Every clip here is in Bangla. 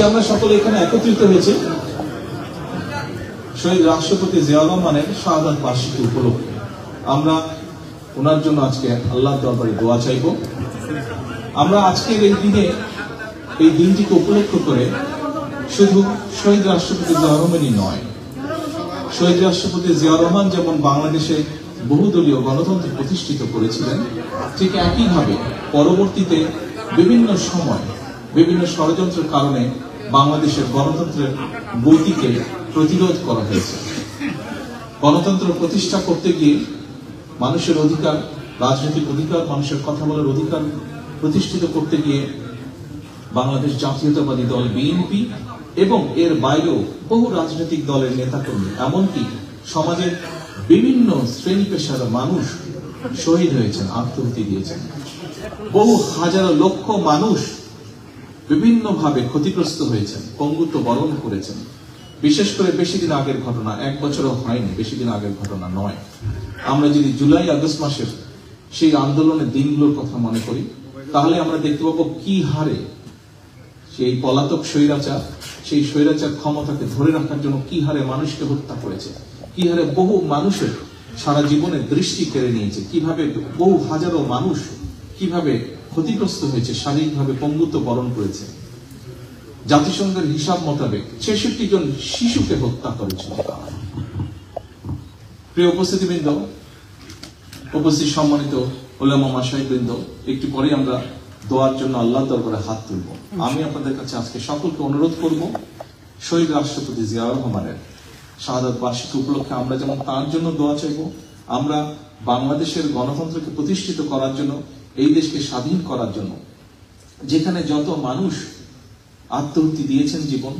আমরা সকলে এখানে একত্রিত হয়েছে শহীদ রাষ্ট্রপতি জিয়াউর রহমানের শাহাদাত বার্ষিকী উপলক্ষে। আমরা ওনার জন্য আজকে আল্লাহর দরবারে দোয়া চাইব। আমরা আজকের এই দিনে এই দিনটিকে উপলক্ষ করে শুধু শহীদ রাষ্ট্রপতি জিয়াউর রহমানই নয়, শহীদ রাষ্ট্রপতি জিয়াউর রহমান যেমন বাংলাদেশে বহুদলীয় গণতন্ত্র প্রতিষ্ঠিত করেছিলেন, ঠিক একইভাবে পরবর্তীতে বিভিন্ন সময় বিভিন্ন ষড়যন্ত্রের কারণে বাংলাদেশের গণতন্ত্রের গতিকে প্রতিরোধ করা হয়েছে। গণতন্ত্র প্রতিষ্ঠা করতে গিয়ে মানুষের অধিকার, রাজনৈতিক অধিকার, মানুষের কথা বলার অধিকার প্রতিষ্ঠিত করতে গিয়ে বাংলাদেশ জাতীয়তাবাদী দল বিএনপি এবং এর বাইরেও বহু রাজনৈতিক দলের নেতাকর্মী, এমনকি সমাজের বিভিন্ন শ্রেণী পেশার মানুষ শহীদ হয়েছেন, আত্মহত্যা দিয়েছেন। বহু হাজারো লক্ষ মানুষ বিভিন্নভাবে ক্ষতিগ্রস্ত হয়েছেন, পঙ্গুত্ব বরণ করেছেন। বিশেষ করে বেশি দিন আগের ঘটনা, 1 বছরও হয়নি, বেশি দিন আগের ঘটনা নয়। আমরা যদি জুলাই আগস্ট মাসের সেই আন্দোলনের দিনগুলোর কথা মনে করি, তাহলে আমরা দেখতে পাবো কি হারে সেই পলাতক স্বৈরাচার, সেই স্বৈরাচার ক্ষমতাকে ধরে রাখার জন্য কি হারে মানুষকে হত্যা করেছে, কি হারে বহু মানুষের সারা জীবনের দৃষ্টি কেড়ে নিয়েছে, কিভাবে বহু হাজারো মানুষ কিভাবে ক্ষতিগ্রস্ত হয়েছে, শারীরিকভাবে পঙ্গুত্ব বরণ করেছে। জাতিসংঘের হিসাব মোতাবেক 66 জন শিশুকে হত্যা করেছিল। প্রিয় উপস্থিতিবৃন্দ, উপস্থিত সম্মানিত উলামা মাশায়েখবৃন্দ, একটু পরে আমরা দোয়ার জন্য আল্লাহর দরবারে হাত তুলব। আমি আপনাদের কাছে আজকে সকলকে অনুরোধ করব, শহীদ রাষ্ট্রপতি জিয়াউর রহমানের শাহাদাত বার্ষিকী উপলক্ষে আমরা যেমন তার জন্য দোয়া চাইব, আমরা বাংলাদেশের গণতন্ত্রকে প্রতিষ্ঠিত করার জন্য, এই দেশকে স্বাধীন করার জন্য যেখানে যত মানুষ আত্মহত্যা দিয়েছেন জীবন,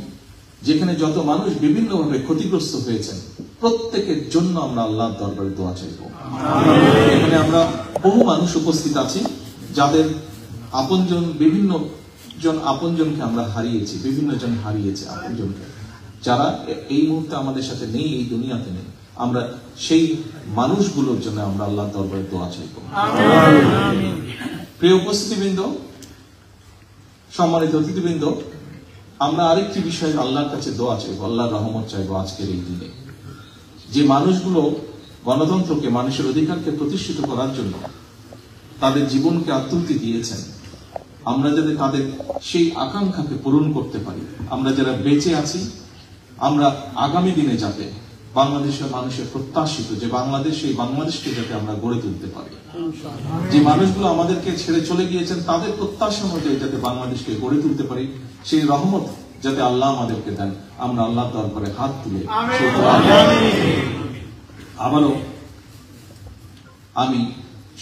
যেখানে যত মানুষ বিভিন্নভাবে ক্ষতিগ্রস্ত হয়েছেন, প্রত্যেকের জন্য আমরা আল্লাহর দরবারে দোয়া চাইব। এখানে আমরা বহু মানুষ উপস্থিত আছি যাদের আপনজন, বিভিন্ন জন আপনজনকে আমরা হারিয়েছি, বিভিন্ন জন হারিয়েছে আপনজনকে, যারা এই মুহূর্তে আমাদের সাথে নেই, এই দুনিয়াতে নেই। আমরা সেই মানুষগুলোর জন্য আমরা আল্লাহর দরবারে দোয়া চাইব। প্রিয় উপস্থিতিবৃন্দ, সম্মানিত অতিথিবৃন্দ, আমরা আরেকটি বিষয়ে আল্লাহর কাছে দোয়া চাইব, আল্লাহর রহমত চাইব আজকের এই দিনে। যে মানুষগুলো গণতন্ত্রকে, মানুষের অধিকারকে প্রতিষ্ঠিত করার জন্য তাদের জীবনকে আত্মহত্যা দিয়েছেন, আমরা যাতে তাদের সেই আকাঙ্ক্ষাকে পূরণ করতে পারি, আমরা যারা বেঁচে আছি, আমরা আগামী দিনে যাতে বাংলাদেশের মানুষের প্রত্যাশিত যে বাংলাদেশ, এই বাংলাদেশকে যাতে আমরা গড়ে তুলতে পারি। যে মানুষগুলো আমাদেরকে ছেড়ে চলে গিয়েছেন, তাদের প্রত্যাশা অনুযায়ী যাতে বাংলাদেশকে গড়ে তুলতে পারি, সেই রহমত যাতে আল্লাহ আমাদেরকে দেন, আমরা আল্লাহর দরবারে হাত তুলে আবারও আমি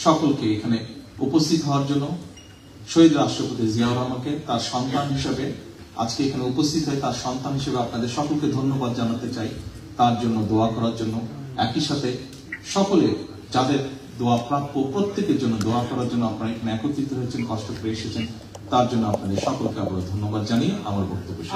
সকলকে এখানে উপস্থিত হওয়ার জন্য, শহীদ রাষ্ট্রপতি জিয়াউর রহমানকে তার সন্তান হিসেবে আজকে এখানে উপস্থিত হয়ে তার সন্তান হিসেবে আপনাদের সকলকে ধন্যবাদ জানাতে চাই, তার জন্য দোয়া করার জন্য। একই সাথে সকলে যাদের দোয়া প্রাপ্য, প্রত্যেকের জন্য দোয়া করার জন্য আপনারা এখানে একত্রিত হয়েছেন, কষ্ট করে এসেছেন, তার জন্য আপনাদের সকলকে আবার ধন্যবাদ জানিয়ে আমার বক্তব্য শেষ।